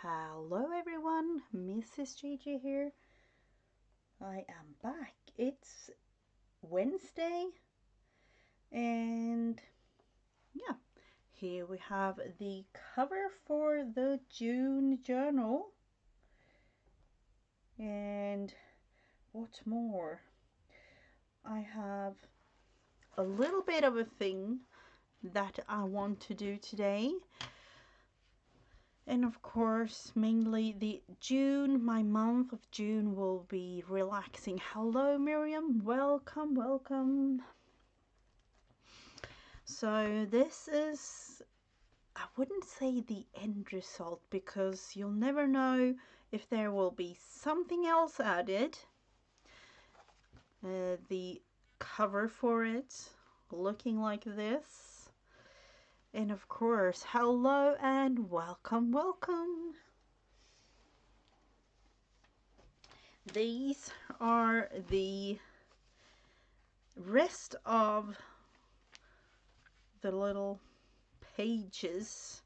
Hello everyone, Mrs. Gigi here. I am back. It's Wednesday and yeah, here we have the cover for the June journal. And what more? I have a little bit of a thing that I want to do today. And of course, mainly my month of June will be relaxing. Hello, Miriam. Welcome, welcome. So this is, I wouldn't say the end result because you'll never know if there will be something else added. The cover for it looking like this. And of course, hello and welcome, welcome. These are the rest of the little pages,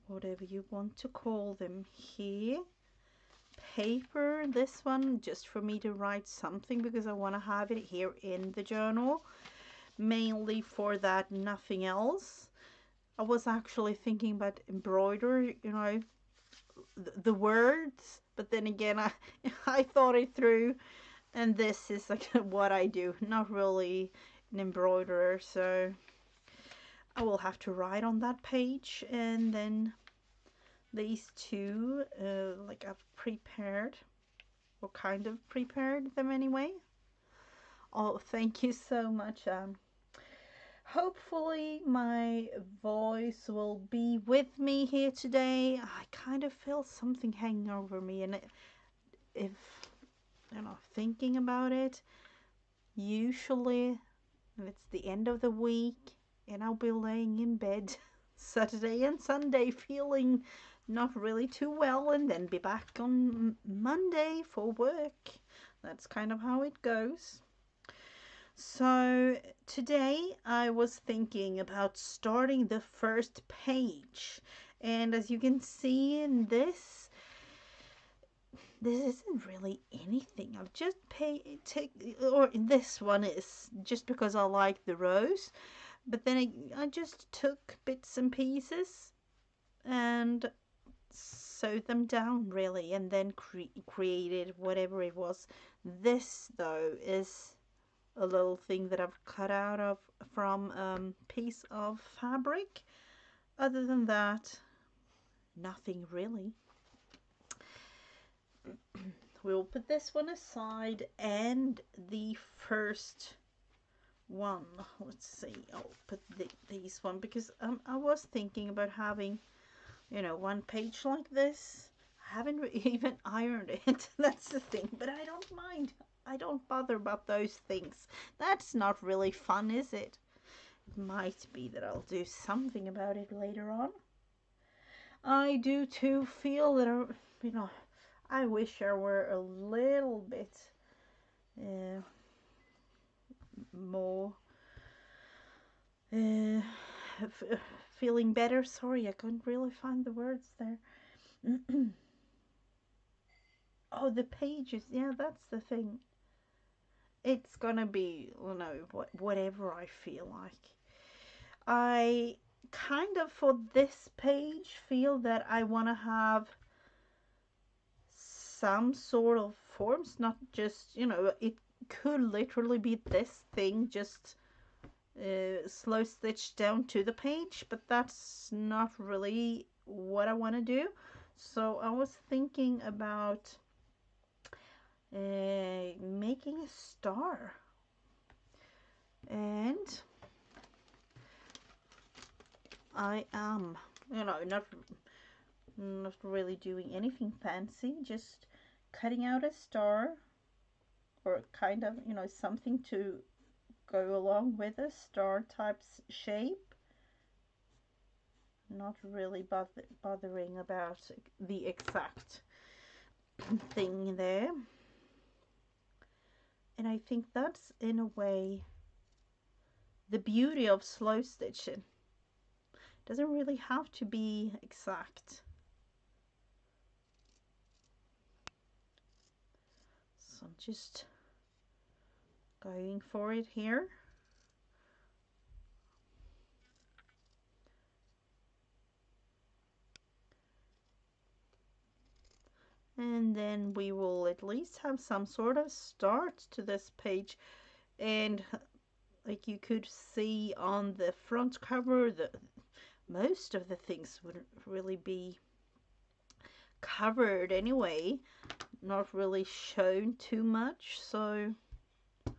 whatever you want to call them here. Paper, this one just for me to write something because I want to have it here in the journal. Mainly for that, nothing else. I was actually thinking about embroidery, the words, but then again I thought it through, and this is like what I do, not really an embroiderer, so I will have to write on that page. And then these two, like I've prepared, or kind of prepared them anyway. Oh, thank you so much. Hopefully my voice will be with me here today. I kind of feel something hanging over me, and if thinking about it, usually it's the end of the week and I'll be laying in bed Saturday and Sunday feeling not really too well, and then be back on Monday for work. That's kind of how it goes. So today I was thinking about starting the first page, and as you can see in this isn't really anything. I've just or this one is just because I like the rose, but then I just took bits and pieces and sewed them down really, and then created whatever it was. This though is a little thing that I've cut out of from a piece of fabric. Other than that, nothing really. We'll put this one aside, and the first one, let's see, I'll put these one because I was thinking about having one page like this. I haven't even ironed it. That's the thing, but I don't mind. I don't bother about those things. That's not really fun, is it? It might be that I'll do something about it later on. I do too feel that I wish I were a little bit more feeling better. Sorry, I couldn't really find the words there. Oh, the pages. Yeah, that's the thing. It's gonna be, whatever I feel like. I kind of, for this page, feel that I want to have some sort of forms, not just, it could literally be this thing just slow stitched down to the page, but that's not really what I want to do. So I was thinking about making a star, and I am not really doing anything fancy, just cutting out a star, or kind of something to go along with a star type shape. Not really bothering about the exact thing there. And I think that's in a way the beauty of slow stitching. It doesn't really have to be exact. So I'm just going for it here. And then we will at least have some sort of start to this page. And like you could see on the front cover, most of the things wouldn't really be covered anyway, not really shown too much. So I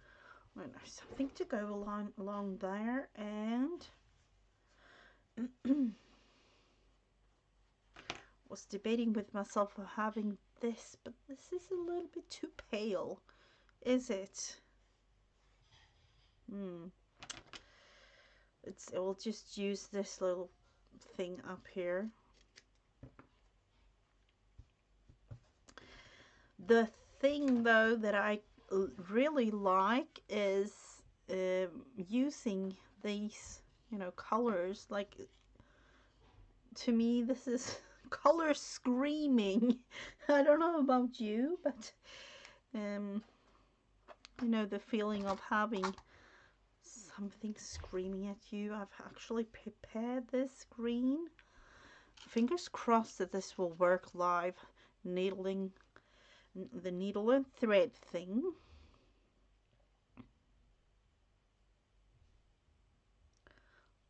don't know, something to go along there. And was debating with myself of having this, but this is a little bit too pale, is it? It will just use this little thing up here. The thing though that I really like is using these, colors. Like, to me, this is color screaming. I don't know about you, but the feeling of having something screaming at you. I've actually prepared this green. Fingers crossed that this will work live. Needling the needle and thread thing.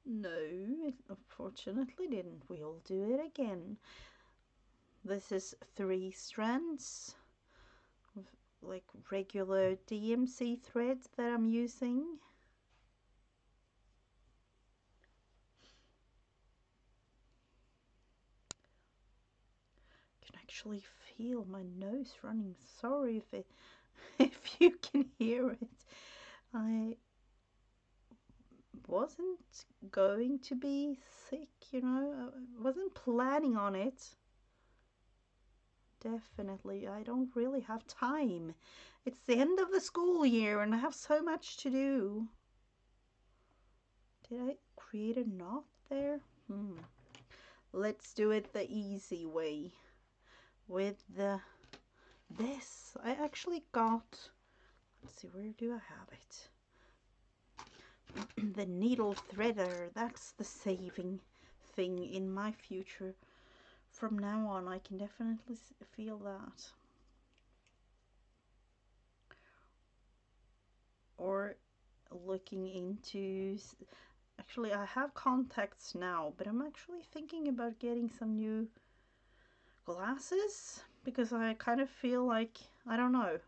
No, it unfortunately didn't. We'll do it again. This is 3 strands of like regular DMC threads that I'm using. I can actually feel my nose running. Sorry if you can hear it. I wasn't going to be sick, I wasn't planning on it. Definitely, I don't really have time. It's the end of the school year and I have so much to do. Did I create a knot there? Let's do it the easy way. With this, I actually got, let's see, where do I have it? The needle threader. That's the saving thing in my future. From now on, I can definitely feel that. Or looking into, actually I have contacts now, but I'm actually thinking about getting some new glasses because I kind of feel like, I don't know,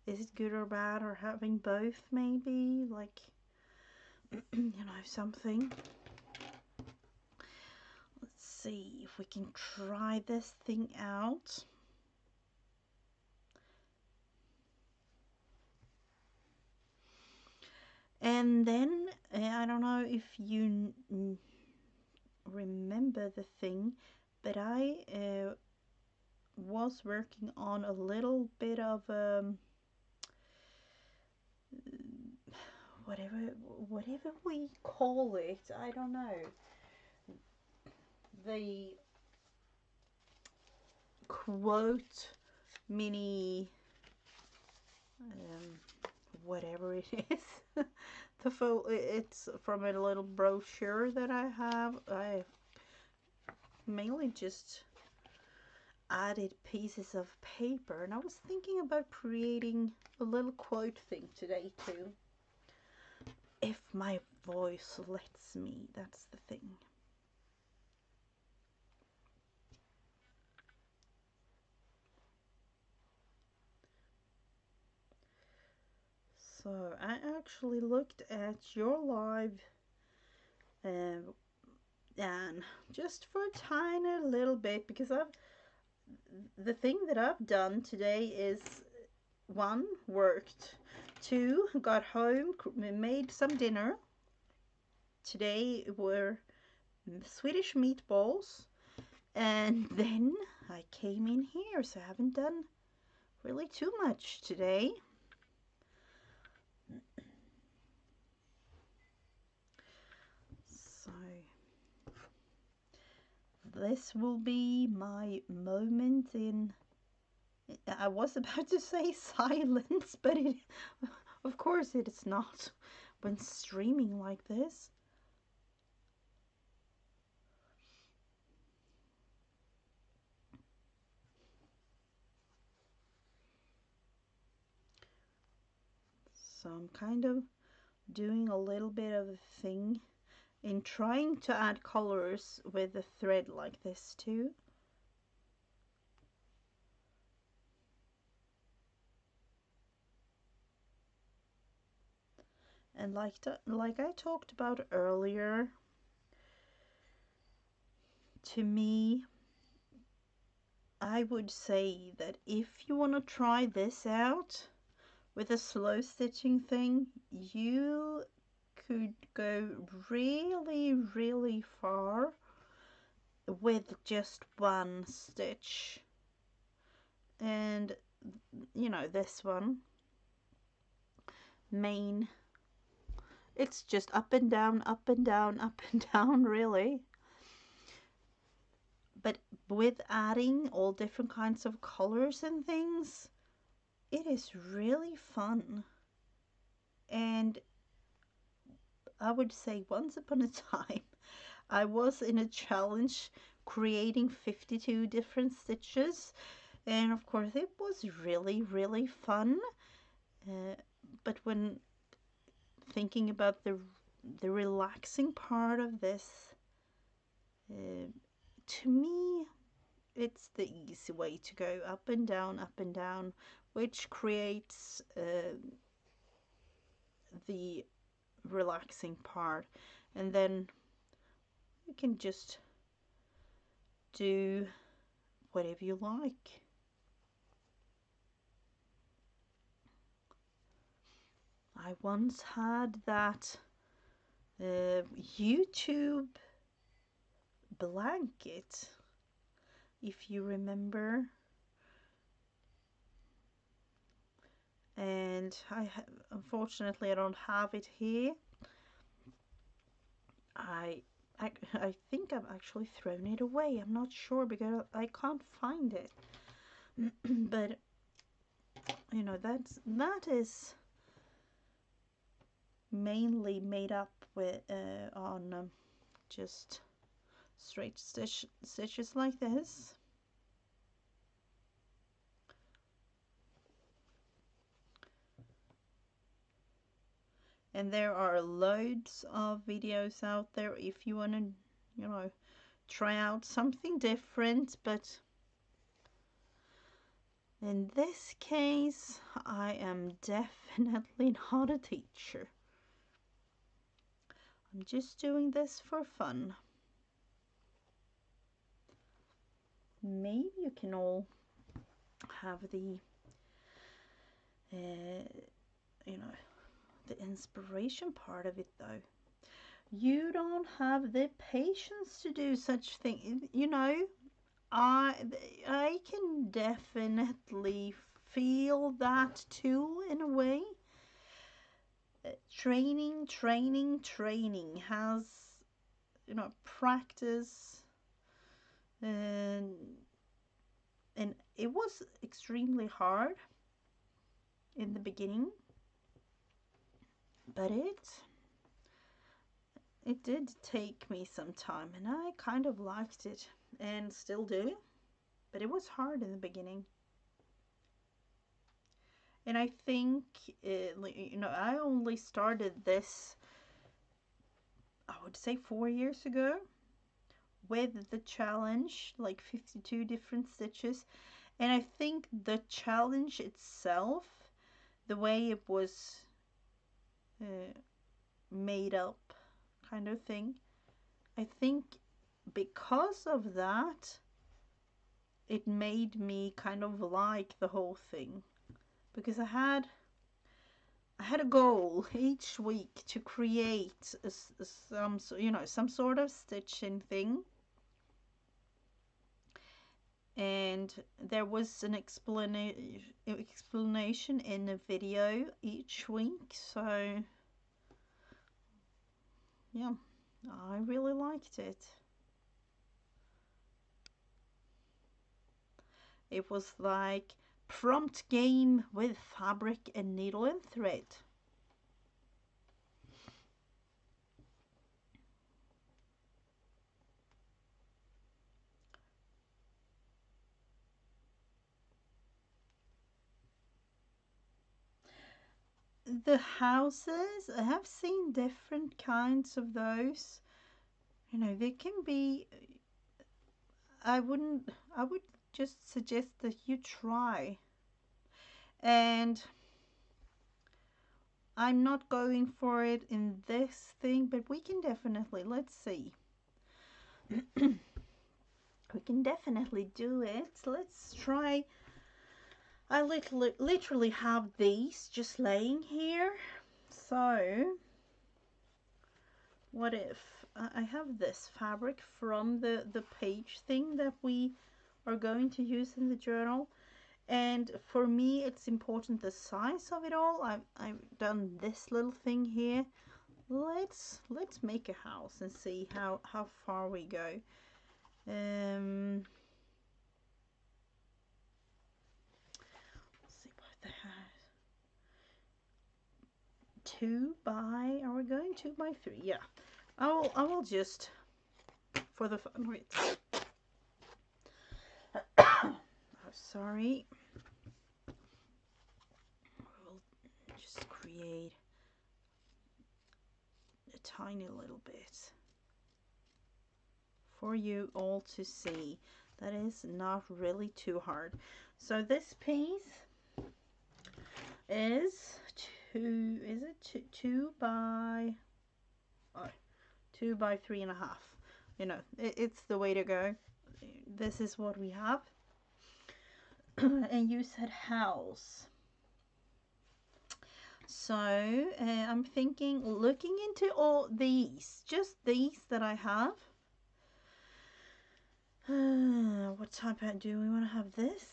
is it good or bad, or having both maybe, like, something. Let's see if we can try this thing out. And then I don't know if you remember the thing, but I was working on a little bit of whatever we call it, I don't know, the quote mini whatever it is. It's from a little brochure that I have. I mainly just added pieces of paper, and I was thinking about creating a little quote thing today too, if my voice lets me. That's the thing. So I actually looked at your live and just for a tiny little bit, because the thing that I've done today is, 1, worked, 2, got home, made some dinner. Today were Swedish meatballs, and then I came in here, so I haven't done really too much today. So this will be my moment in I was about to say silence, but it, of course it is not when streaming like this. So I'm kind of doing a little bit of a thing in trying to add colors with a thread like this too. And like I talked about earlier, to me, I would say that if you want to try this out with a slow stitching thing, you could go really, really far with just one stitch. And you know, this one, main, it's just up and down, up and down, up and down, really. But with adding all different kinds of colors and things, it is really fun. And I would say once upon a time, I was in a challenge creating 52 different stitches, and of course it was really, really fun. Uh, but when thinking about the relaxing part of this, uh, to me, it's the easy way to go up and down, which creates the relaxing part, and then you can just do whatever you like. I once had that YouTube blanket, if you remember, and unfortunately I don't have it here. I, I think I've actually thrown it away. I'm not sure because I can't find it. But you know, that is mainly made up with on just straight stitches like this. And there are loads of videos out there if you want to, you know, try out something different. But in this case, I am definitely not a teacher. I'm just doing this for fun. Maybe you can all have the, you know, the inspiration part of it though. You don't have the patience to do such things, you know. I I can definitely feel that too in a way. Training, training, training has, you know, practice, and it was extremely hard in the beginning, but it did take me some time, and I kind of liked it and still do, but it was hard in the beginning. And I think, you know, I only started this, I would say 4 years ago with the challenge, like 52 different stitches. And I think the challenge itself, the way it was uh, made up, kind of thing, I think because of that, it made me kind of like the whole thing. Because I had a goal each week to create some, you know, some sort of stitching thing, and there was an explanation in the video each week. So yeah, I really liked it. It was like prompt game with fabric and needle and thread. The houses, I have seen different kinds of those. You know, they can be, I would just suggest that you try. And I'm not going for it in this thing, but we can definitely, let's see. We can definitely do it. Let's try. I literally have these just laying here. So, what if I have this fabric from the page thing that we are going to use in the journal. And for me, it's important the size of it all. I've done this little thing here. Let's make a house and see how far we go. Let's see what the heck. 2 by, are we going 2 by 3? Yeah. I will just, for the fun of it. Oh, sorry. We'll just create a tiny little bit for you all to see. That is not really too hard. So this piece is 2 by 2 by 3.5. You know, it's the way to go. This is what we have. And you said house. So I'm thinking, looking into all these, just these that I have. What type do we want to have this?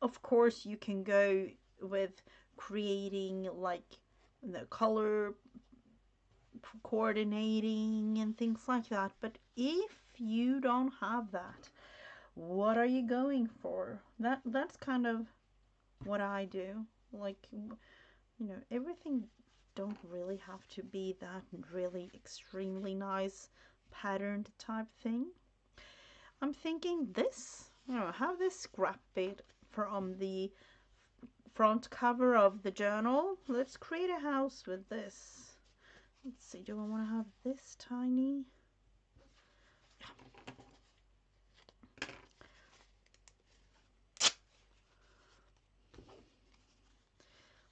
Of course, you can go with creating like the color coordinating and things like that. But if you don't have that, what are you going for? That's kind of what I do. Like, you know, everything don't really have to be that really extremely nice patterned type thing. I'm thinking this, you know, have this scrap bit from the front cover of the journal. Let's create a house with this. Let's see, do I want to have this tiny? Yeah.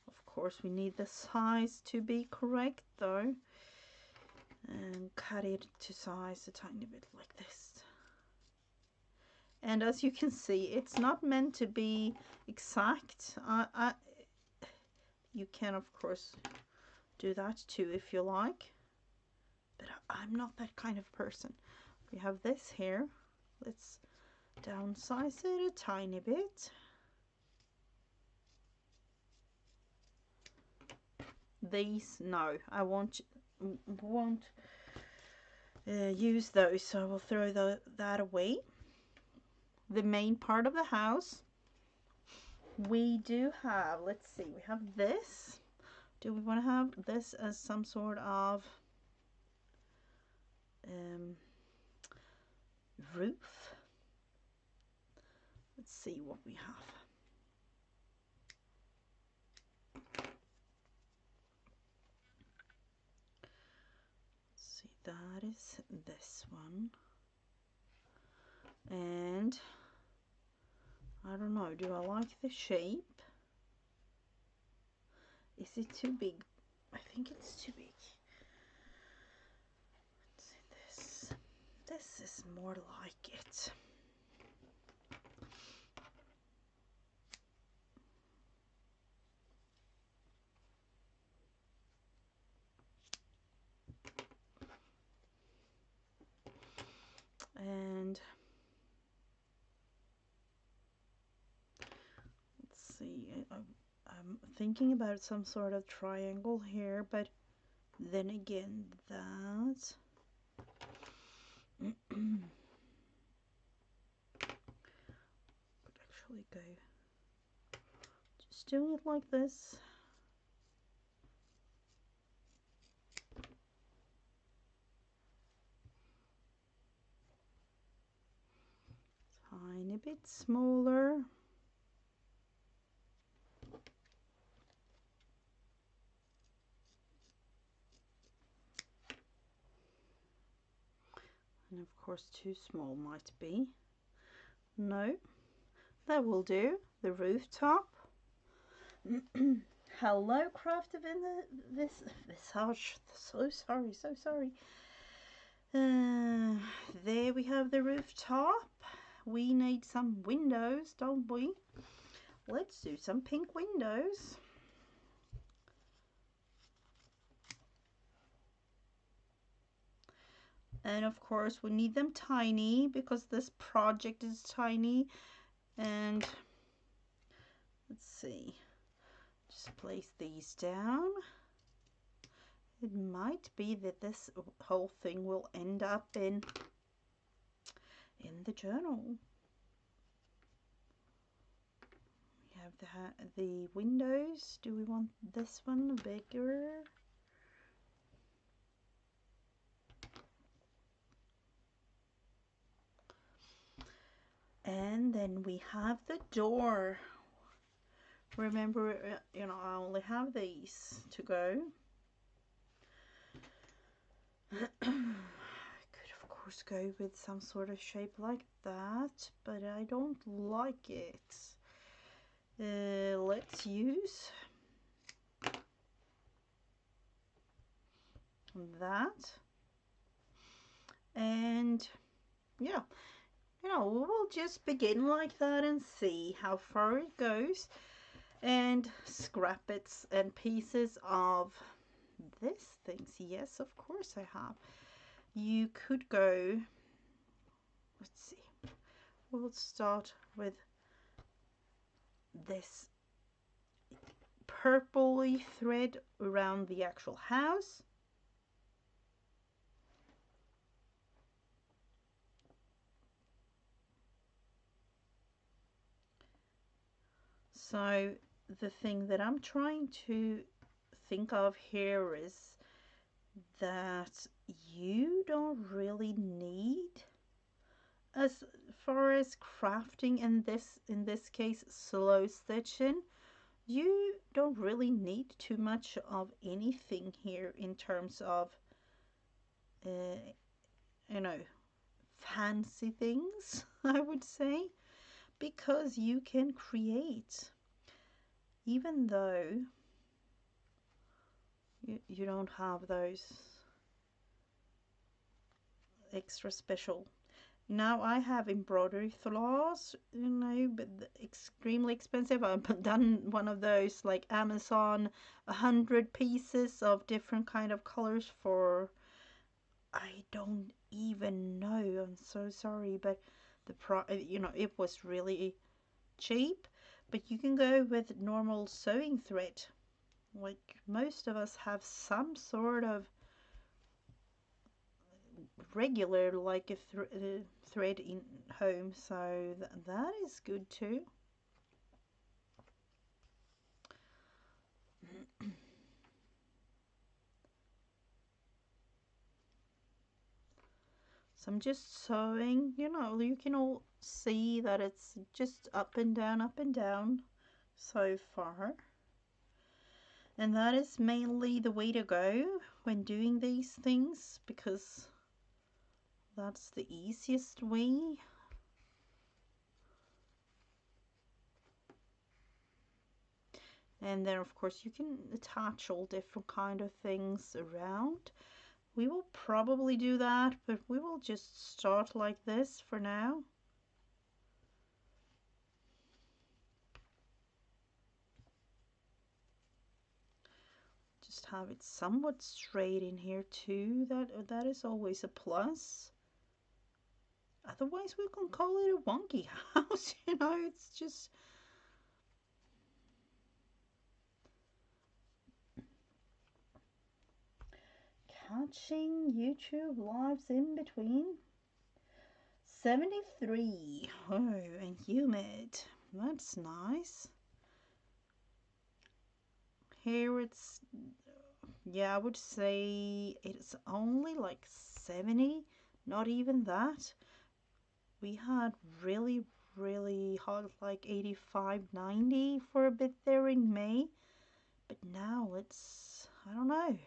Of course, we need the size to be correct though. And cut it to size a tiny bit like this. And as you can see, it's not meant to be exact. You can, of course, do that too if you like. But I'm not that kind of person. We have this here. Let's downsize it a tiny bit. These, no, I won't use those, so I will throw that away. The main part of the house, we do have, let's see, we have this. Do we want to have this as some sort of roof? Let's see what we have. Let's see, that is this one. And I don't know, do I like the shape? Is it too big? I think it's too big. Let's see this. This is more like it. And let's see, I'm thinking about some sort of triangle here, but then again, that could actually go Just doing it like this. Tiny bit smaller. And of course too small might be. No, that will do. The rooftop. Hello, crafted in this visage. So sorry. There we have the rooftop. We need some windows, don't we? Let's do some pink windows. And of course we need them tiny because this project is tiny. And let's see, just place these down. It might be that this whole thing will end up in the journal. We have the windows. Do we want this one bigger? And then we have the door. Remember, you know, I only have these to go. I could of course go with some sort of shape like that, but I don't like it. Let's use that. And yeah, you know, we'll just begin like that and see how far it goes. And scrap bits and pieces of this things. Yes, of course I have. You could go, let's see, we'll start with this purpley thread around the actual house. So the thing that I'm trying to think of here is that you don't really need, as far as crafting in this case slow stitching, you don't really need too much of anything here in terms of you know, fancy things, I would say, because you can create, even though you don't have those extra special. Now I have embroidery floss, you know, but extremely expensive. I've done one of those like Amazon, 100 pieces of different kind of colors for, I don't even know. I'm so sorry, but you know, it was really cheap. But you can go with normal sewing thread. Like most of us have some sort of regular, like a thread in home, so that is good too. So I'm just sewing, you know, you can all see that it's just up and down so far. And that is mainly the way to go when doing these things, because that's the easiest way. And then of course you can attach all different kind of things around. We will probably do that, but we will just start like this for now. Just have it somewhat straight in here too. That is always a plus. Otherwise we can call it a wonky house, you know, it's just catching YouTube lives in between. 73. Oh, and humid. That's nice. Here it's, yeah, I would say it's only like 70, not even that. We had really, really hot, like 85, 90 for a bit there in May. But now it's, I don't know.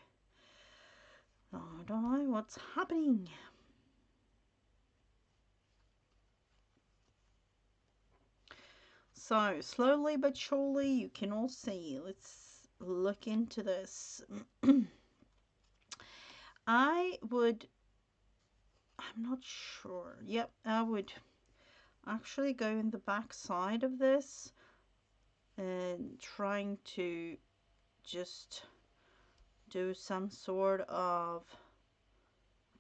I don't know what's happening. So, slowly but surely, you can all see. Let's look into this. I would, I'm not sure. Yep, I would actually go in the back side of this and trying to just do some sort of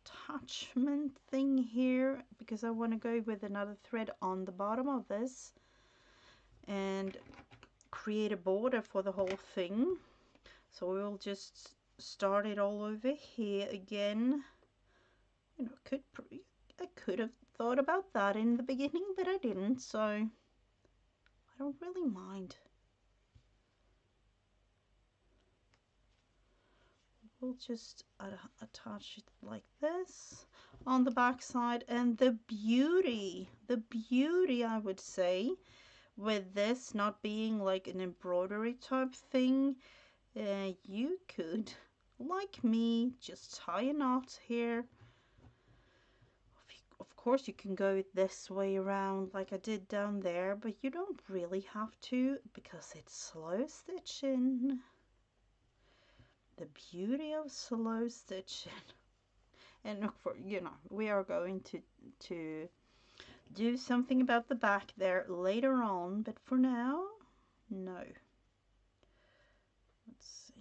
attachment thing here, because I want to go with another thread on the bottom of this and create a border for the whole thing. So we'll just start it all over here again. You know, I could have thought about that in the beginning, but I didn't, so I don't really mind. We'll just attach it like this on the back side. And the beauty I would say, with this not being like an embroidery type thing, you could, like me, just tie a knot here. Of course you can go this way around like I did down there, but you don't really have to because it's slow stitching. The beauty of slow stitching. And for, you know, we are going to do something about the back there later on, but for now, no. Let's see.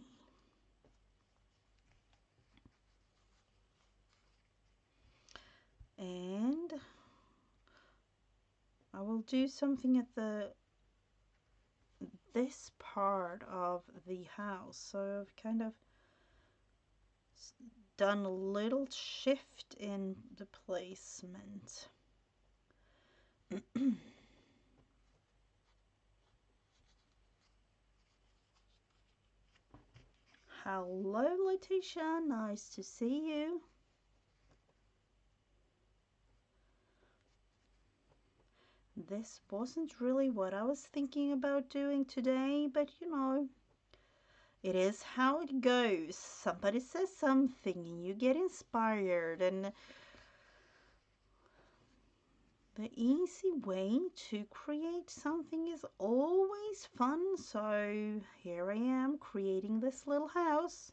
And I will do something at this part of the house. So I've kind of done a little shift in the placement. Hello, Letitia. Nice to see you. This wasn't really what I was thinking about doing today, but you know, it is how it goes. Somebody says something and you get inspired, and the easy way to create something is always fun. So here I am creating this little house.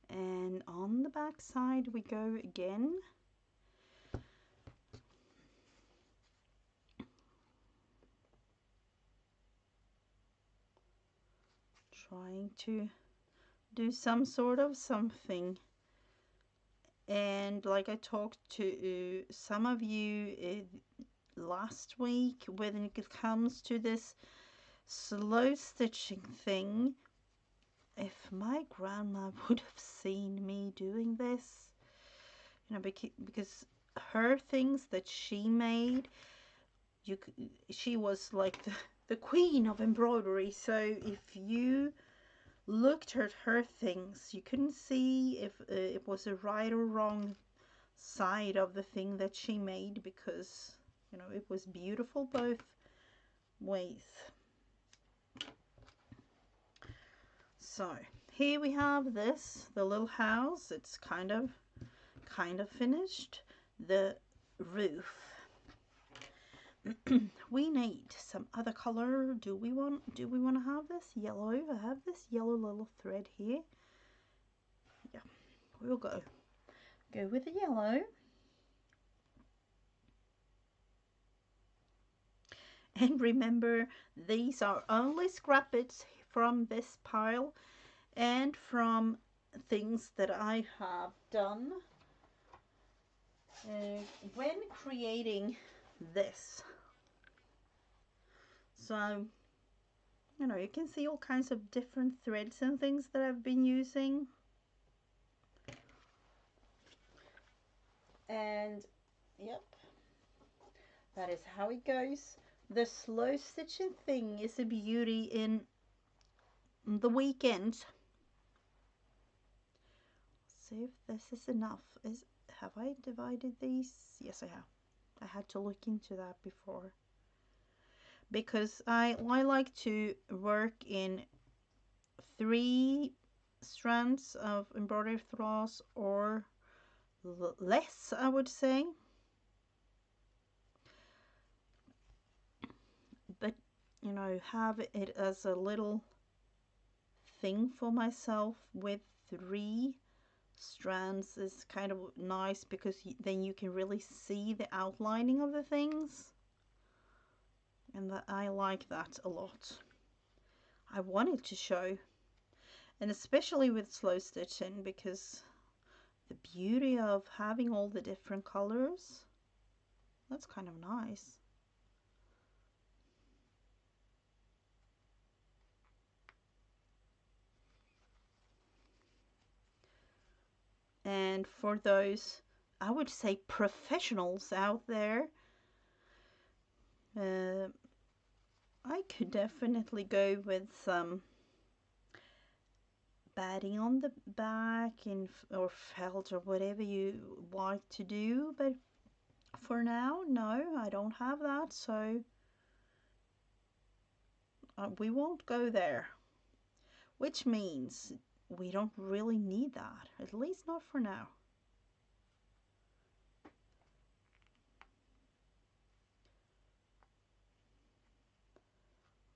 And on the back side we go again. Trying to do some sort of something. And like I talked to some of you last week, when it comes to this slow stitching thing, if my grandma would have seen me doing this, you know, because her things that she made, she was like the queen of embroidery. So if you looked at her things, you couldn't see if it was a right or wrong side of the thing that she made, because you know it was beautiful both ways. So here we have this, the little house. It's kind of finished. The roof. We need some other color. Do we want to have this yellow? I have this yellow little thread here. Yeah, we'll go with the yellow. And remember, these are only scrap bits from this pile and from things that I have done when creating this. So, you know, you can see all kinds of different threads and things that I've been using. And yep, that is how it goes. The slow stitching thing is a beauty in the weekend. See if this is enough. Have I divided these? Yes, I have. I had to look into that before. Because I like to work in 3 strands of embroidery floss or less, I would say. But you know, have it as a little thing for myself with 3 strands is kind of nice because then you can really see the outlining of the things, and that I like that a lot. I wanted to show, and especially with slow stitching, because the beauty of having all the different colors, that's kind of nice. And for those, I would say, professionals out there, I could definitely go with some batting on the back or felt or whatever you like to do, but for now, no, I don't have that, so we won't go there, which means we don't really need that, at least not for now.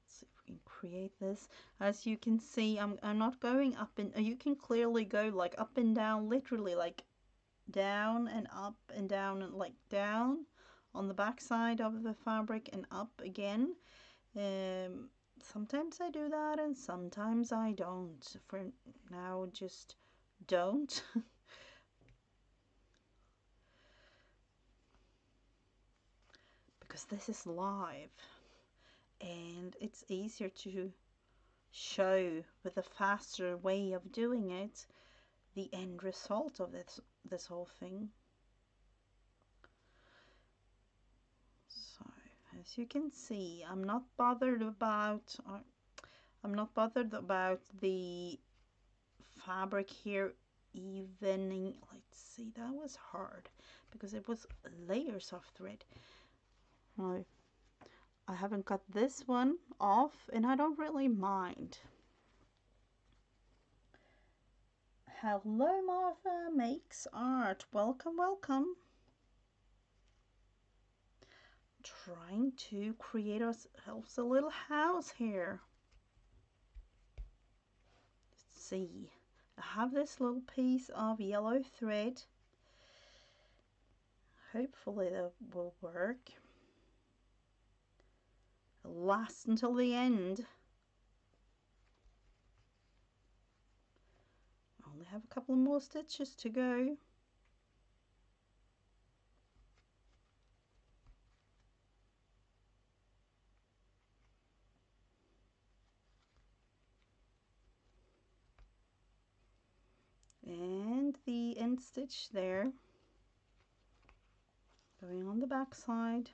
Let's see if we can create this. As you can see, I'm not going up and you can clearly go like up and down, literally like down and up and down and like down on the back side of the fabric and up again. Sometimes I do that and sometimes I don't. For now, just don't. Because this is live and it's easier to show with a faster way of doing it the end result of this whole thing. So as you can see, I'm not bothered about the fabric here evening. Let's see, that was hard because it was layers of thread. No, I haven't got this one off and I don't really mind. Hello Martha makes art. Welcome, welcome. Trying to create ourselves a little house here. Let's see. I have this little piece of yellow thread. Hopefully that will work. It'll last until the end. I only have a couple more stitches to go. And the end stitch there, going on the back side,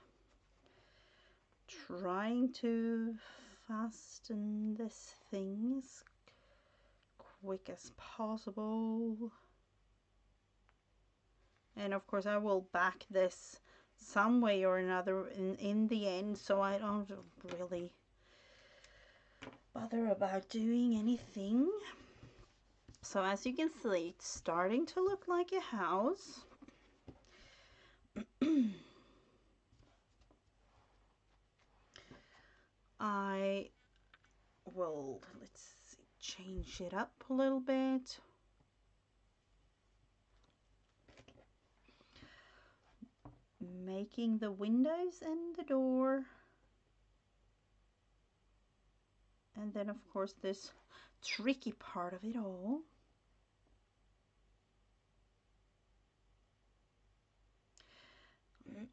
trying to fasten this thing as quick as possible. And of course I will back this some way or another in the end, so I don't really bother about doing anything. So as you can see, it's starting to look like a house. I will, let's see, change it up a little bit. Making the windows and the door. And then of course this tricky part of it all.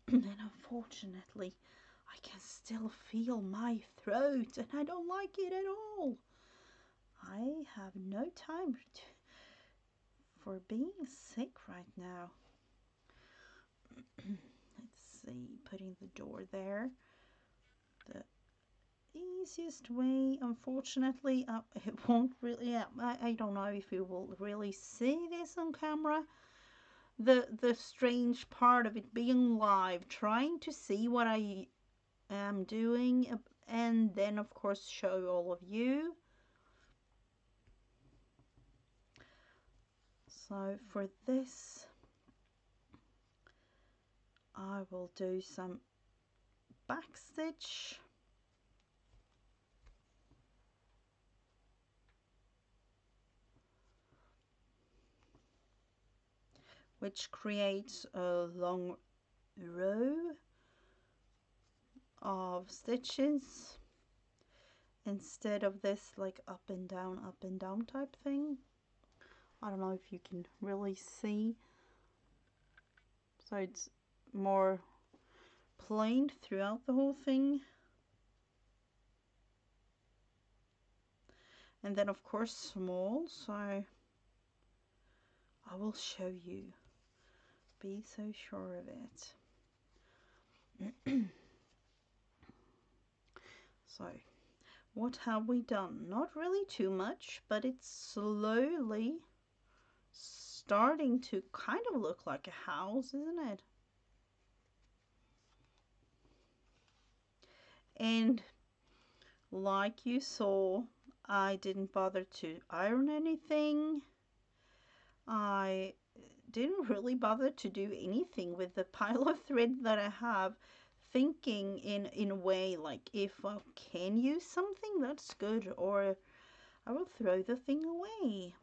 And unfortunately, I can still feel my throat and I don't like it at all. I have no time for being sick right now. Let's see, putting the door there. The easiest way, unfortunately, it won't really, I don't know if you will really see this on camera. The strange part of it being live, trying to see what I am doing, and then of course show all of you. So for this, I will do some backstitch. Which creates a long row of stitches instead of this like up and down type thing. I don't know if you can really see. So it's more plain throughout the whole thing. And then of course small, so I will show you. Be so sure of it. So what have we done? Not really too much, but it's slowly starting to kind of look like a house, isn't it? And like you saw, I didn't bother to iron anything. I didn't really bother to do anything with the pile of thread that I have, thinking in a way like, if I can use something, that's good, or I will throw the thing away.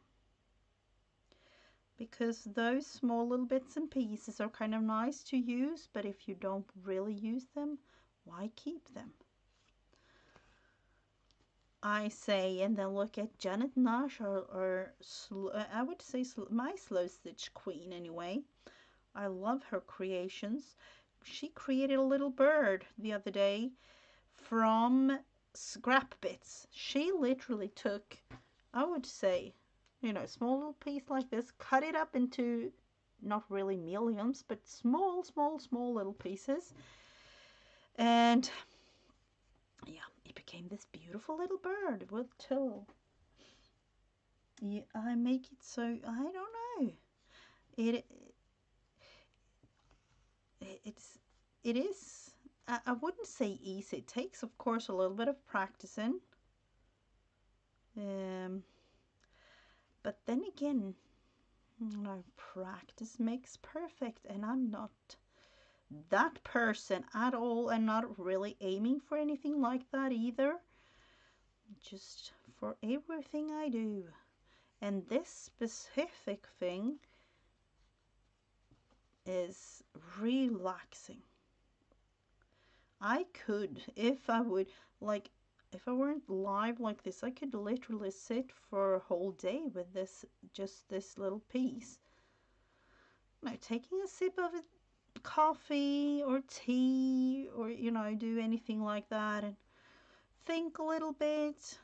Because those small little bits and pieces are kind of nice to use, but if you don't really use them, why keep them? I say, and then look at Janet Nash, or I would say my slow stitch queen anyway. I love her creations. She created a little bird the other day from scrap bits. She literally took, I would say, you know, small little piece like this, cut it up into not really millions, but small little pieces. And yeah, it became this beautiful little bird with toe. Yeah, I make it so, I don't know. It it's it is, I wouldn't say easy. It takes of course a little bit of practicing. But then again, you know, practice makes perfect, and I'm not that person at all, and not really aiming for anything like that either. Just for everything I do. And this specific thing is relaxing. I could, if I would, like, if I weren't live like this, I could literally sit for a whole day with this, just this little piece. You know, taking a sip of coffee or tea, or, you know, do anything like that, and think a little bit.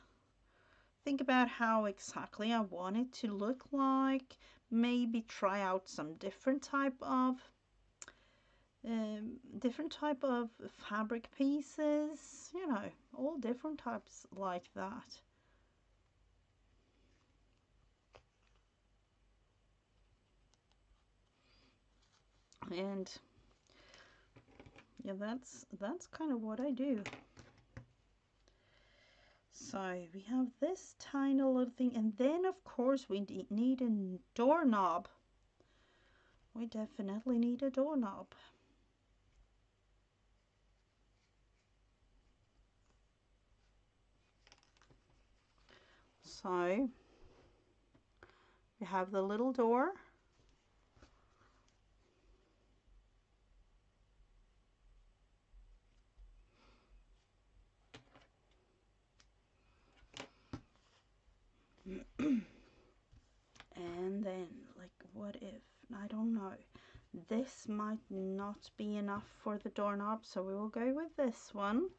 Think about how exactly I want it to look like. Maybe try out some different type of fabric pieces, you know, all different types like that. And yeah, that's kind of what I do. So we have this tiny little thing, and then of course we need a doorknob. We definitely need a doorknob. So we have the little door. And then, like, what if, I don't know, this might not be enough for the doorknob, so we will go with this one.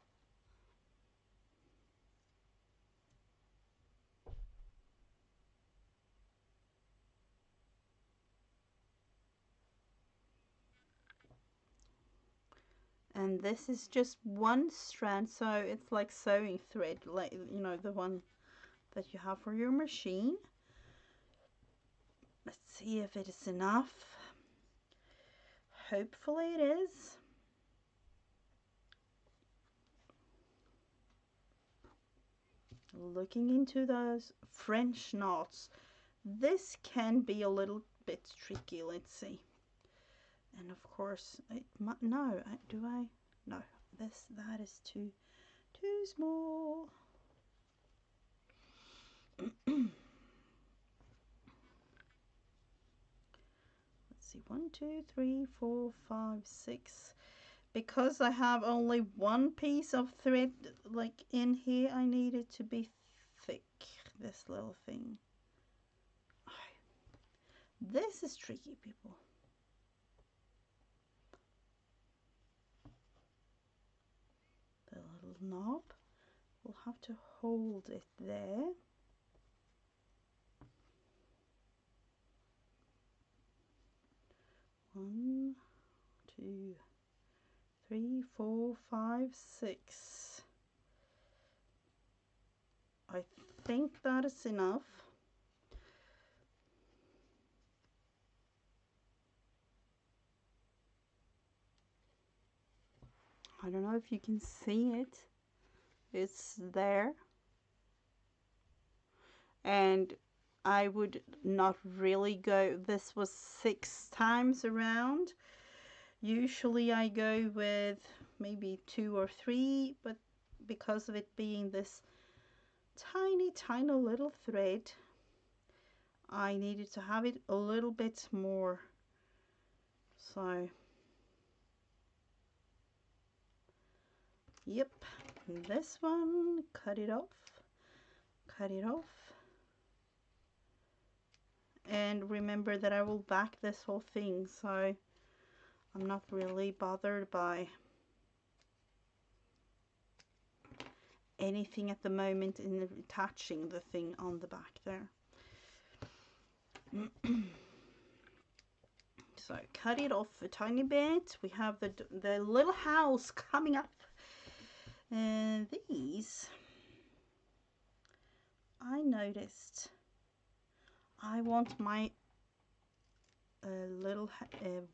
And this is just one strand, so it's like sewing thread, like, you know, the one that you have for your machine. Let's see if it is enough. Hopefully it is. Looking into those French knots, this can be a little bit tricky. Let's see. And of course, no, do I? No, that is too small. Let's see, 1, 2, 3, 4, 5, 6. Because I have only one piece of thread like in here, I need it to be thick, this little thing. This is tricky, people. The little knob, we'll have to hold it there. One, 2, 3, 4, 5, 6. I think that is enough. I don't know if you can see it. It's there. And I would not really go, this was 6 times around. Usually I go with maybe 2 or 3, but because of it being this tiny little thread, I needed to have it a little bit more. So, yep, this one, cut it off. And remember that I will back this whole thing, so I'm not really bothered by anything at the moment in attaching the thing on the back there. So cut it off a tiny bit. We have the little house coming up, and these I noticed I want my little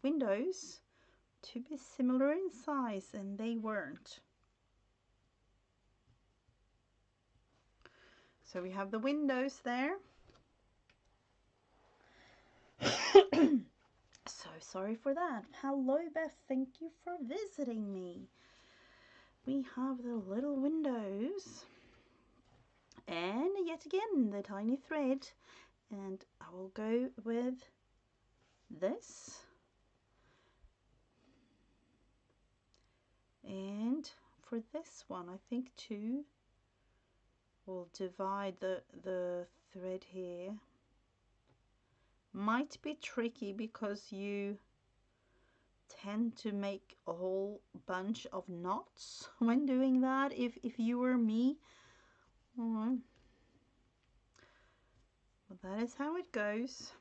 windows to be similar in size, and they weren't. So we have the windows there. So sorry for that. Hello, Beth. Thank you for visiting me. We have the little windows, and yet again the tiny thread, and I will go with this, and for this one I think 2 will divide the thread here. Might be tricky because you tend to make a whole bunch of knots when doing that, if you were me. But that is how it goes.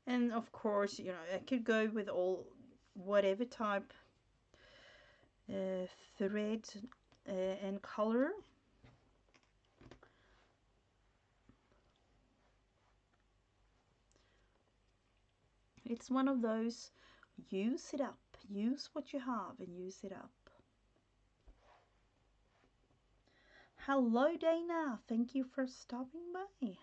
And of course, you know, I could go with whatever type thread and color. It's one of those, use it up, use what you have and use it up. Hello Dana, thank you for stopping by.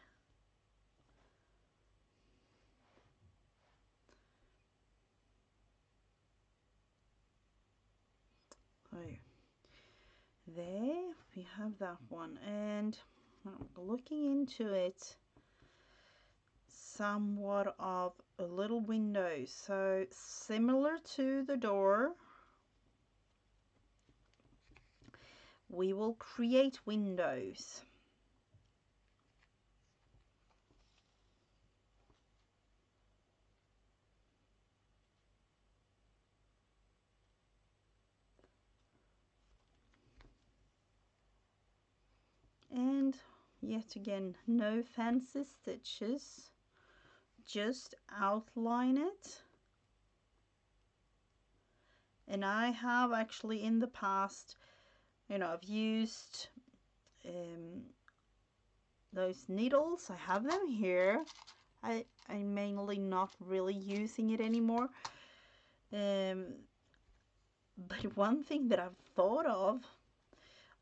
So there we have that one, and looking into it, somewhat of a little window, so similar to the door, we will create windows. And yet again, no fancy stitches, just outline it. And I have actually in the past, I've used those needles. I have them here. I'm mainly not really using it anymore. But one thing that I've thought of,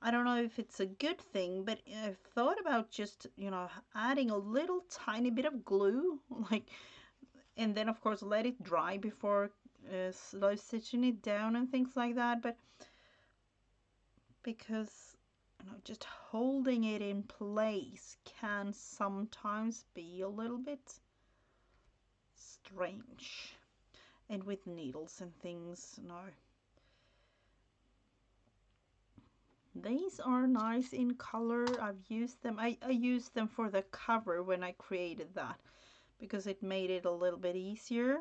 I don't know if it's a good thing, but I've thought about just, adding a little tiny bit of glue, and then of course let it dry before slow stitching it down and things like that. But because just holding it in place can sometimes be a little bit strange, and with needles and things, no. These are nice in color. I've used them. I used them for the cover when I created that because it made it a little bit easier.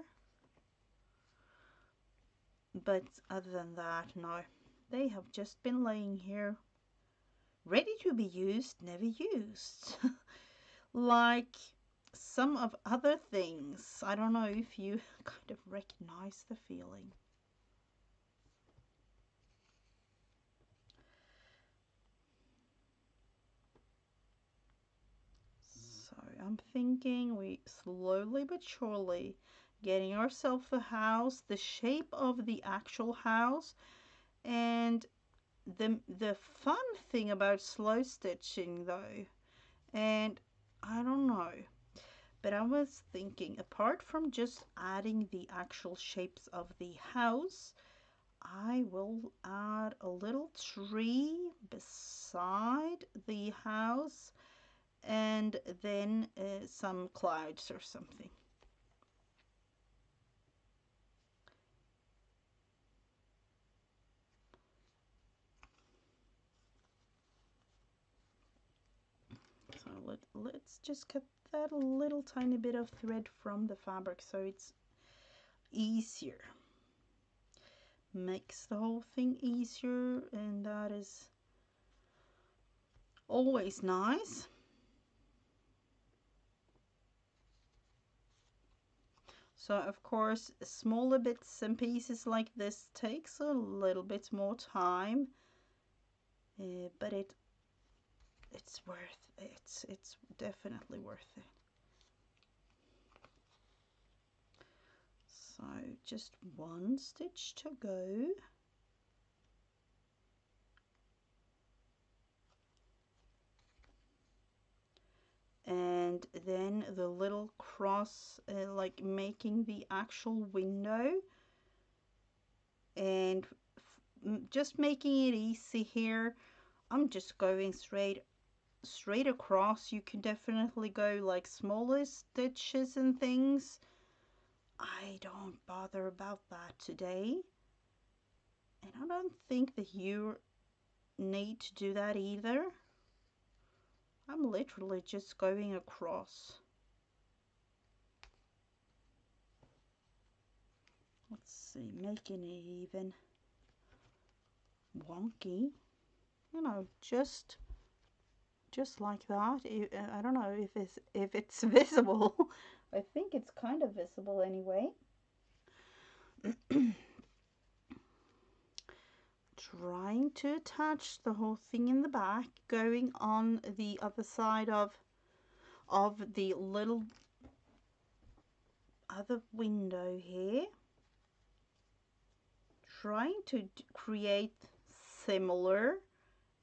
But other than that, no. They have just been laying here ready to be used, never used. Like some of other things. I don't know if you kind of recognize the feeling. So I'm thinking we slowly but surely getting ourselves a house, the shape of the actual house. And the fun thing about slow stitching though, and I don't know, but I was thinking, apart from just adding the actual shapes of the house, I will add a little tree beside the house, and then some clouds or something. So let's just cut that a little tiny bit of thread from the fabric so it's easier. Makes the whole thing easier, and that is always nice. So of course smaller bits and pieces like this takes a little bit more time, but it's worth it. It's definitely worth it. So just one stitch to go. And then the little cross, like making the actual window, and just making it easy here. I'm just going straight across. You can definitely go like smaller stitches and things. I don't bother about that today, and I don't think that you need to do that either. I'm literally just going across. Let's see, making it even wonky, just like that. I don't know if it's visible. I think it's kind of visible anyway. Trying to attach the whole thing in the back, going on the other side of the little other window here. Trying to create similar.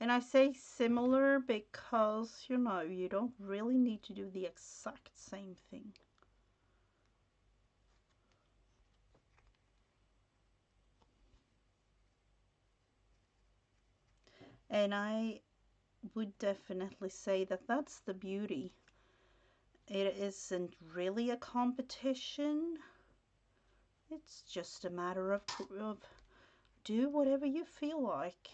And I say similar because, you don't really need to do the exact same thing. And I would definitely say that that's the beauty. It isn't really a competition. It's just a matter of do whatever you feel like.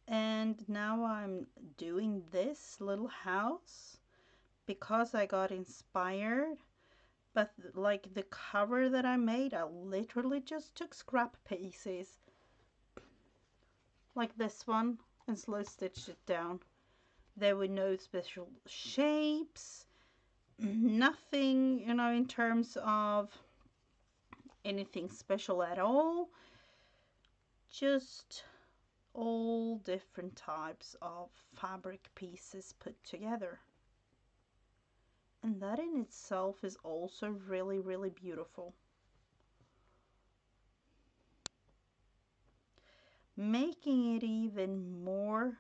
And now I'm doing this little house because I got inspired. But like the cover that I made, I literally just took scrap pieces like this one and slow stitched it down. There were no special shapes, nothing, you know, in terms of anything special at all. Just all different types of fabric pieces put together. And that in itself is also really, really beautiful. Making it even more,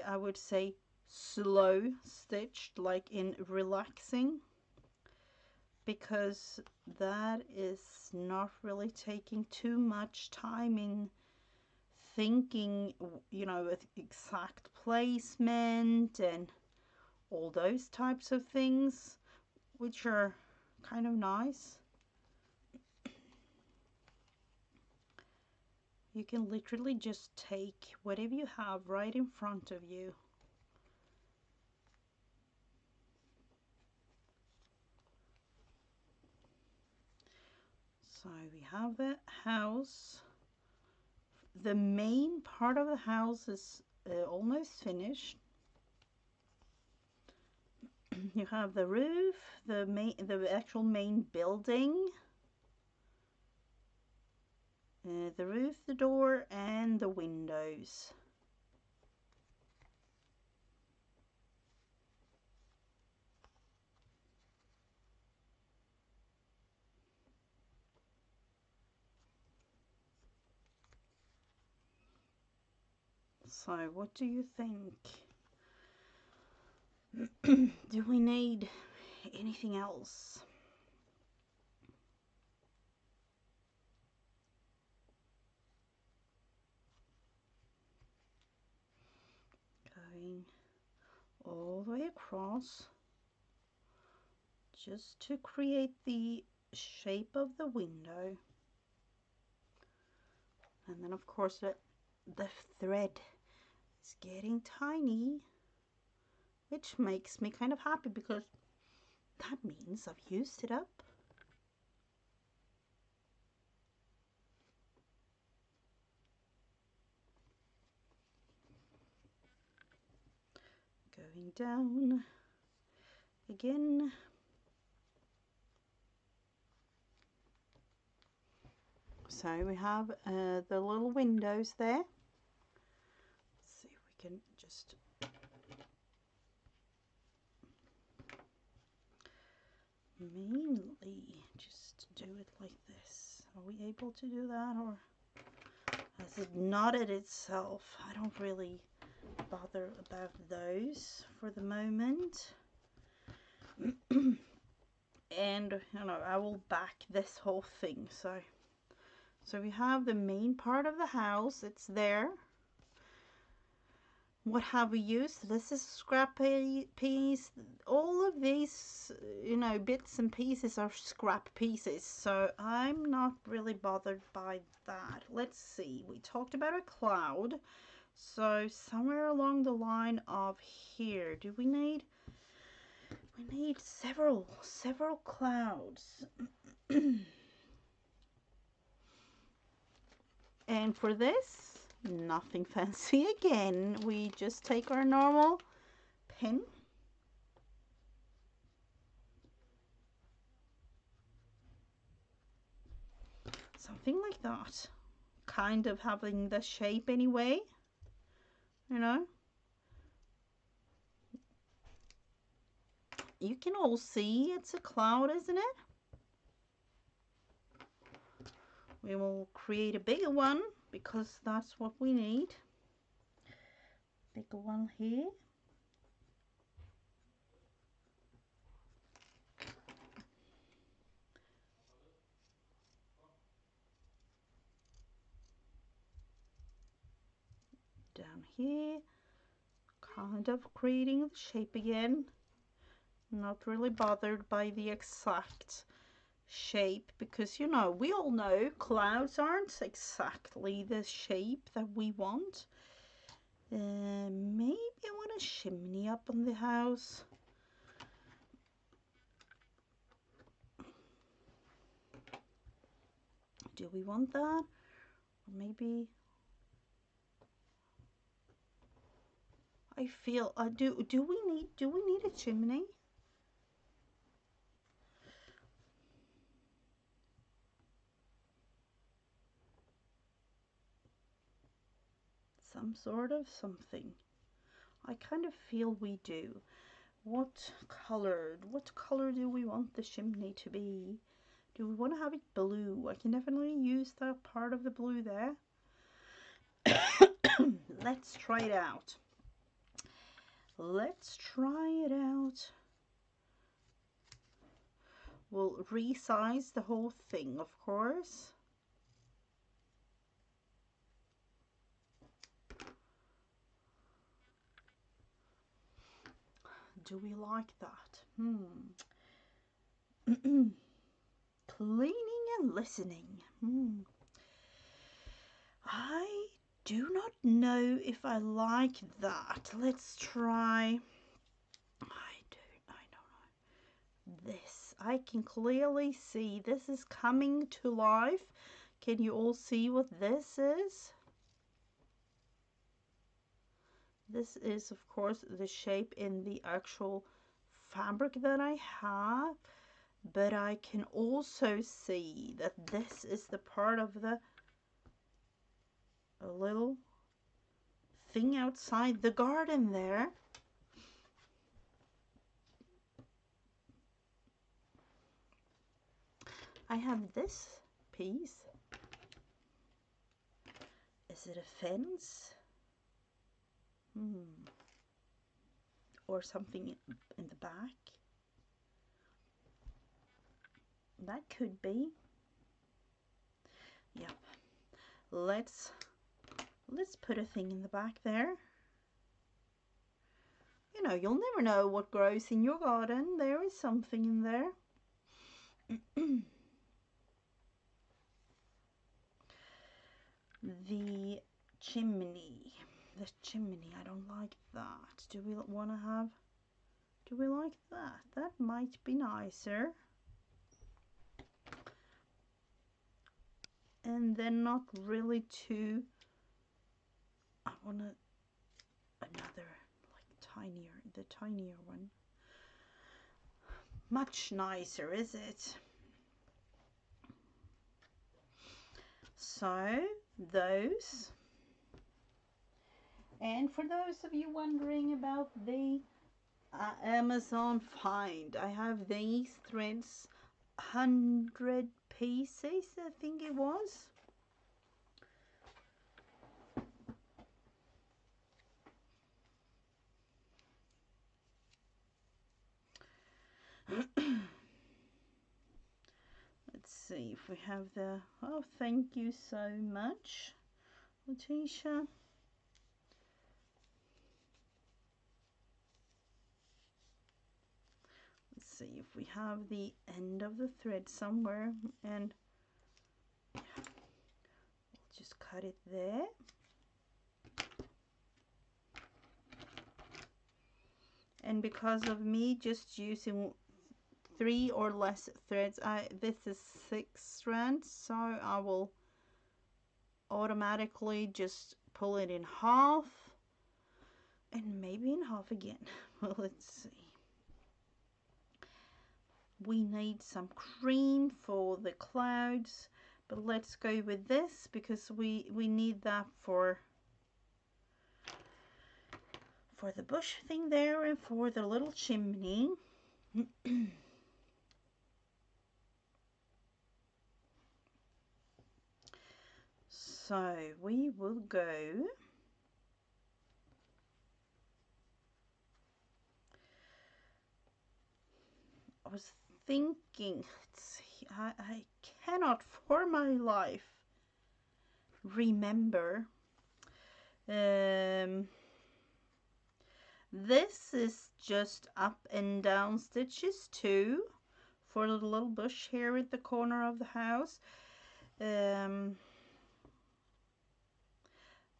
I would say, slow stitched, like in relaxing, because that is not really taking too much time in thinking, you know, with exact placement and all those types of things, which are kind of nice. You can literally just take whatever you have right in front of you. So we have the house. The main part of the house is almost finished. You have the roof, the actual main building, the roof, the door, and the windows. So what do you think? Do we need anything else? Going all the way across just to create the shape of the window. And then of course the thread is getting tiny, which makes me kind of happy because that means I've used it up. Going down again. So we have the little windows there. Let's see if we can just mainly just do it like this. Are we able to do that, or has it knotted itself? I don't really bother about those for the moment. And you know, I will back this whole thing. So we have the main part of the house, it's there. What have we used? This is a scrap piece. All of these, you know, bits and pieces are scrap pieces, so I'm not really bothered by that. Let's see, we talked about a cloud, so somewhere along the line of here, do we need several clouds. And for this, nothing fancy again. We just take our normal pin, something like that, kind of having the shape anyway, you know. You can all see it's a cloud, isn't it? We will create a bigger one because that's what we need. Bigger one here. Down here, kind of creating the shape again. Not really bothered by the exact shape because, you know, we all know clouds aren't exactly the shape that we want. Maybe I want a chimney up on the house. Do we want that? Or maybe I feel do we need a chimney? Some sort of something. I kind of feel we do. What color do we want the chimney to be? Do we want to have it blue? I can definitely use that part of the blue there. Let's try it out. Let's try it out. We'll resize the whole thing, of course. Do we like that? Cleaning and listening. I do not know if I like that. Let's try. I don't know. This. I can clearly see this is coming to life. Can you all see what this is? This is, of course, the shape in the actual fabric that I have. But I can also see that this is the part of the little thing outside the garden there. I have this piece. Is it a fence? Or something in the back? That could be. Yep. Let's put a thing in the back there. You know, you'll never know what grows in your garden. There is something in there. The chimney. I don't like that. Do we want to have... Do we like that? That might be nicer. And then not really too... I want another, like, the tinier one. Much nicer, is it? So, those. And for those of you wondering about the Amazon find, I have these threads, 100 pieces, I think it was. Let's see if we have the... Oh, thank you so much, Letitia. Let's see if we have the end of the thread somewhere, and we'll just cut it there. And because of me just using 3 or less threads, this is 6 strands, so I will automatically just pull it in half and maybe in half again. Well, let's see. We need some cream for the clouds, but let's go with this because we need that for the bush thing there and for the little chimney. So we will go I was thinking, let's see, I cannot for my life remember. This is just up and down stitches too for the little bush here at the corner of the house.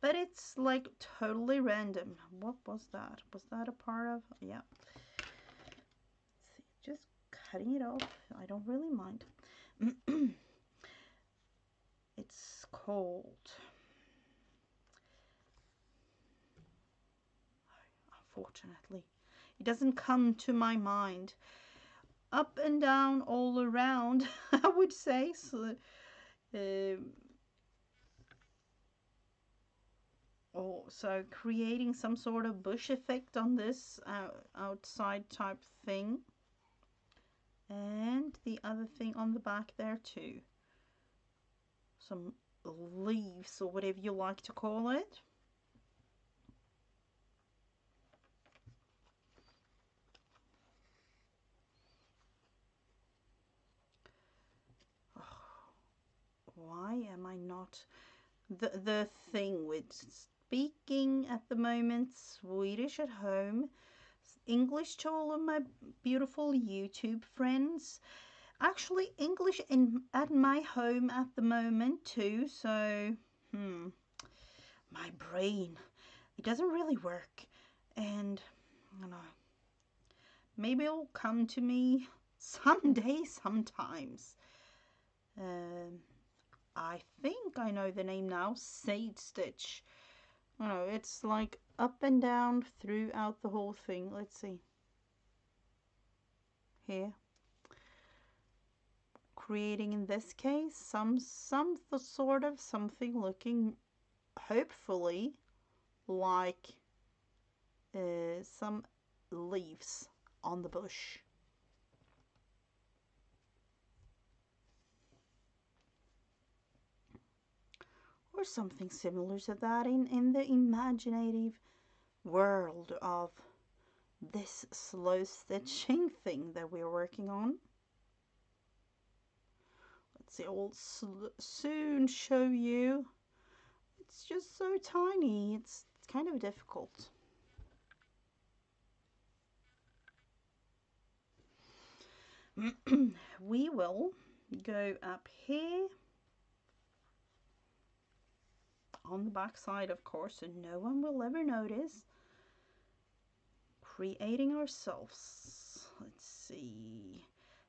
But it's like totally random. What was that? Was that a part of? Yeah. Let's see, just cutting it off. I don't really mind. It's cold. unfortunately. It doesn't come to my mind. Up and down, all around, I would say. So, so creating some sort of bush effect on this outside type thing. And the other thing on the back there too. Some leaves or whatever you like to call it. Why am I not the thing with speaking at the moment Swedish at home, English to all of my beautiful YouTube friends, actually English at my home at the moment too, so my brain, it doesn't really work, and I don't know, maybe it'll come to me someday sometimes. I think I know the name now, Side Stitch. Oh, it's like up and down throughout the whole thing. Let's see. Here. Creating in this case some sort of something looking hopefully like some leaves on the bush. Or something similar to that in the imaginative world of this slow stitching thing that we're working on. Let's see, I'll soon show you. It's just so tiny, it's kind of difficult. We will go up here on the back side, of course, and no one will ever notice. Creating ourselves, let's see,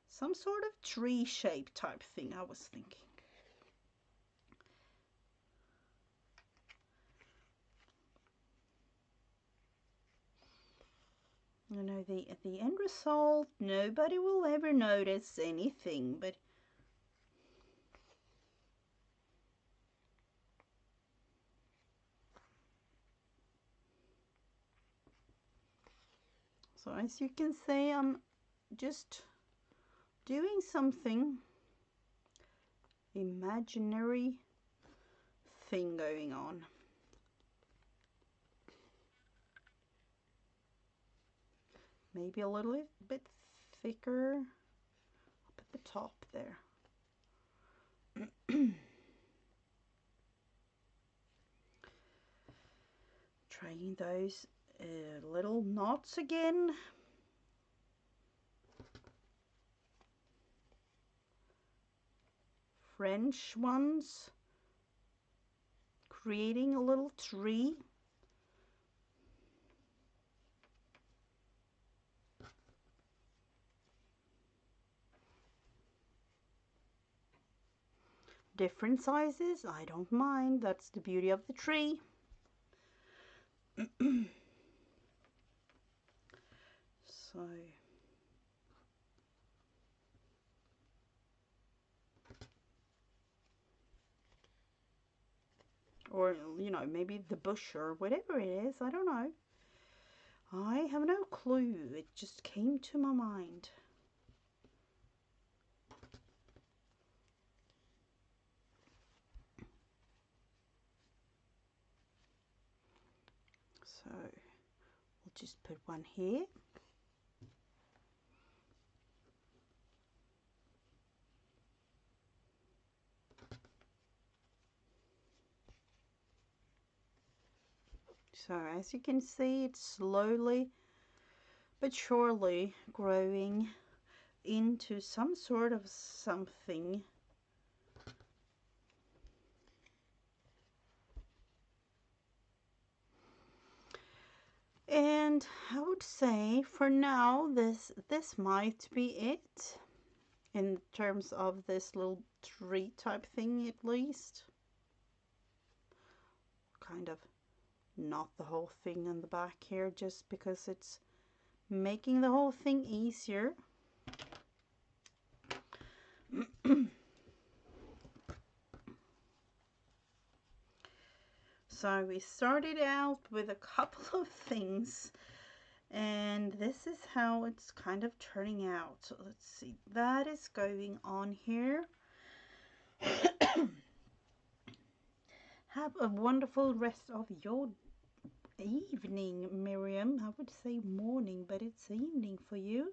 some sort of tree shape type thing, I was thinking. You know, the end result, nobody will ever notice anything, but so as you can see, I'm just doing something imaginary thing going on. Maybe a little bit thicker up at the top there. Trying those little knots again. French ones. Creating a little tree. Different sizes, I don't mind. That's the beauty of the tree. So or you know, maybe the bush or whatever it is, I don't know. I have no clue, it just came to my mind. So we'll just put one here. So as you can see, it's slowly but surely growing into some sort of something. And I would say for now this might be it in terms of this little tree type thing, at least. Kind of not the whole thing on the back here, just because it's making the whole thing easier. So we started out with a couple of things, and this is how it's kind of turning out. So let's see, that is going on here. Have a wonderful rest of your evening, Miriam. I would say morning, but it's evening for you.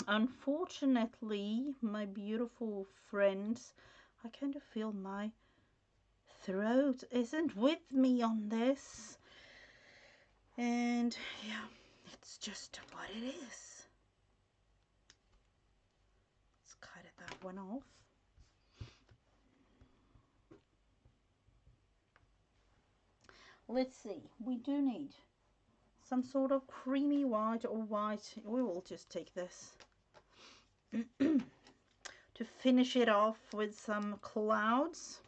Unfortunately, my beautiful friends, I kind of feel my throat isn't with me on this. And yeah, it's just what it is. Let's cut that one off. Let's see, we do need some sort of creamy white or white. We will just take this. To finish it off with some clouds.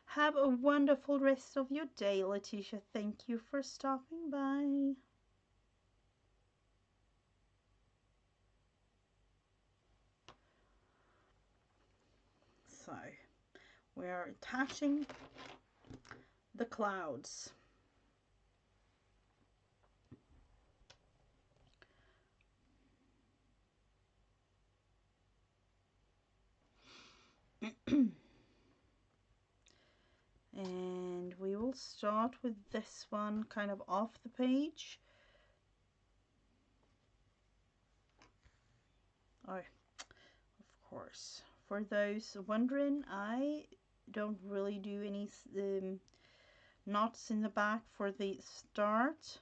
Have a wonderful rest of your day, Letitia. Thank you for stopping by. So, we're attaching the clouds. And we will start with this one kind of off the page. Oh, of course. For those wondering, I don't really do any knots in the back for the start.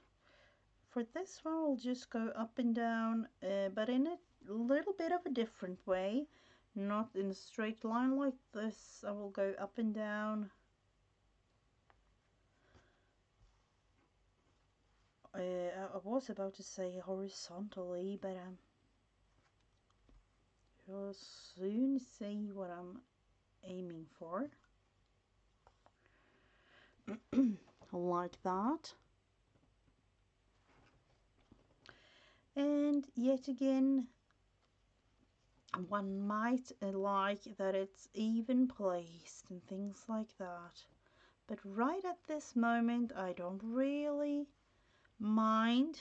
For this one, we'll just go up and down, but in a little bit of a different way. Not in a straight line like this. I will go up and down. I was about to say horizontally, but you'll soon see what I'm aiming for. Like that. And yet again, one might like that it's even placed and things like that. But right at this moment, I don't really mind.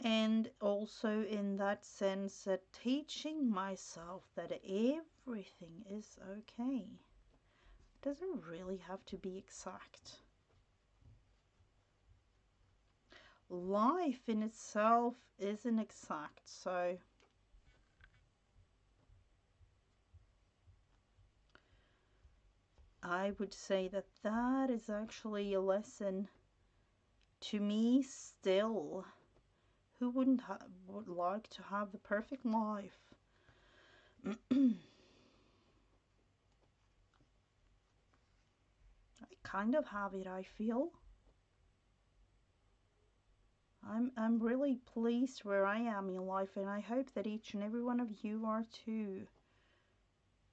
And also in that sense that teaching myself that everything is okay. It doesn't really have to be exact. Life in itself isn't exact, so I would say that that is actually a lesson to me still. Who wouldn't would like to have the perfect life? I kind of have it, I feel. I'm really pleased where I am in life, and I hope that each and every one of you are too.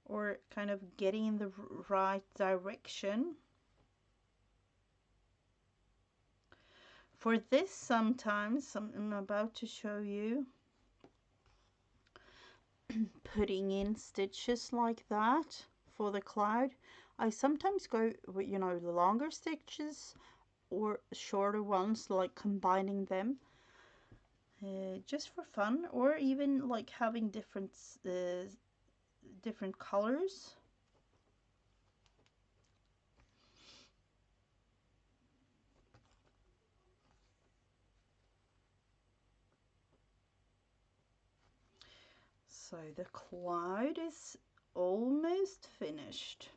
Or kind of getting in the right direction. For this, sometimes I'm about to show you putting in stitches like that for the cloud. I sometimes go with, you know, the longer stitches or shorter ones, like combining them just for fun, or even like having different colors. So the cloud is almost finished.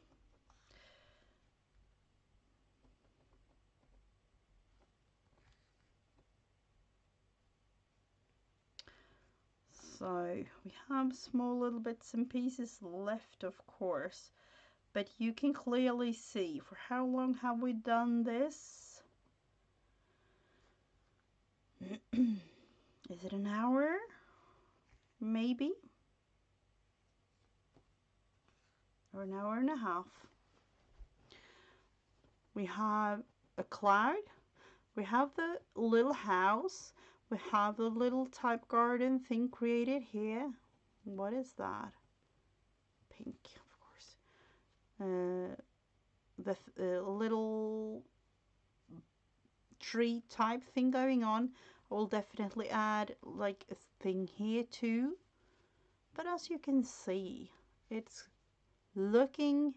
So we have small little bits and pieces left, of course, but you can clearly see. For how long have we done this? Is it an hour? Maybe. or an hour and a half. We have a cloud. We have the little house. We have the little type garden thing created here. What is that? Pink, of course. The little tree type thing going on. I will definitely add like a thing here too. But as you can see, it's looking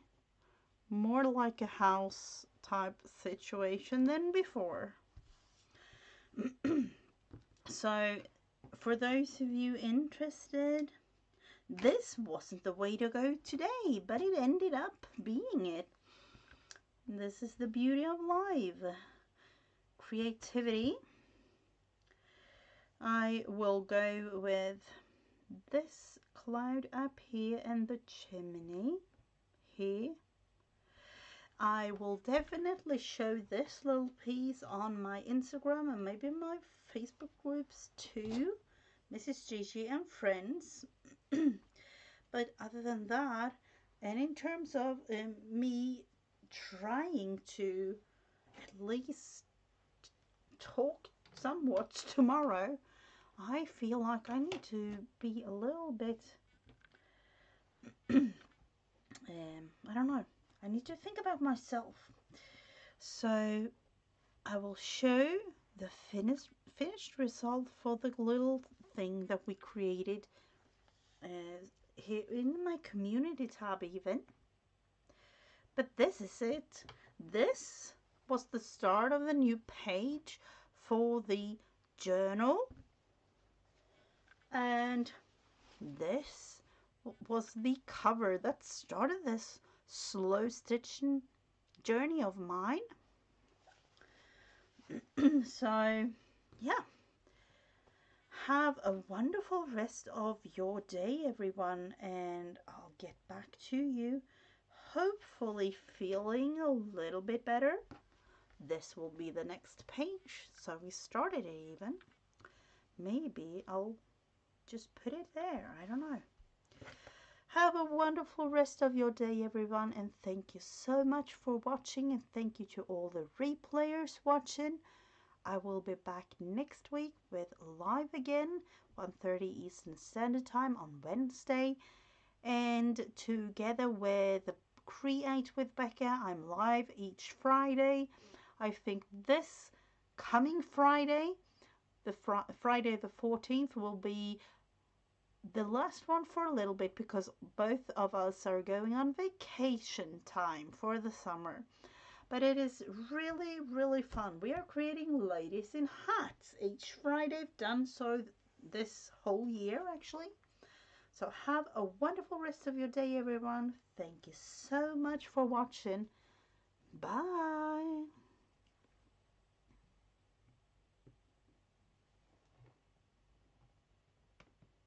more like a house type situation than before. So for those of you interested, this wasn't the way to go today, but it ended up being it. This is the beauty of live creativity. I will go with this cloud up here and the chimney here. I will definitely show this little piece on my Instagram and maybe my Facebook groups too, Mrs. Gigi and Friends. But other than that, and in terms of me trying to at least talk somewhat tomorrow, I feel like I need to be a little bit, I don't know, I need to think about myself. So I will show the finished result for the little thing that we created here in my community tab even. But this is it. This was the start of the new page for the journal. And this was the cover that started this slow stitching journey of mine. So yeah, have a wonderful rest of your day everyone, and I'll get back to you hopefully feeling a little bit better. This will be the next page, so we started it even. Maybe I'll just put it there, I don't know. Have a wonderful rest of your day everyone, and thank you so much for watching, and thank you to all the replayers watching. I will be back next week with live again, 1:30 Eastern Standard Time on Wednesday, and together with Create with Becca, I'm live each Friday. I think this coming Friday, the Friday the 14th, will be the last one for a little bit because both of us are going on vacation time for the summer. But it is really, really fun. We are creating ladies in hats each Friday. I've done so this whole year actually. So have a wonderful rest of your day everyone. Thank you so much for watching. Bye.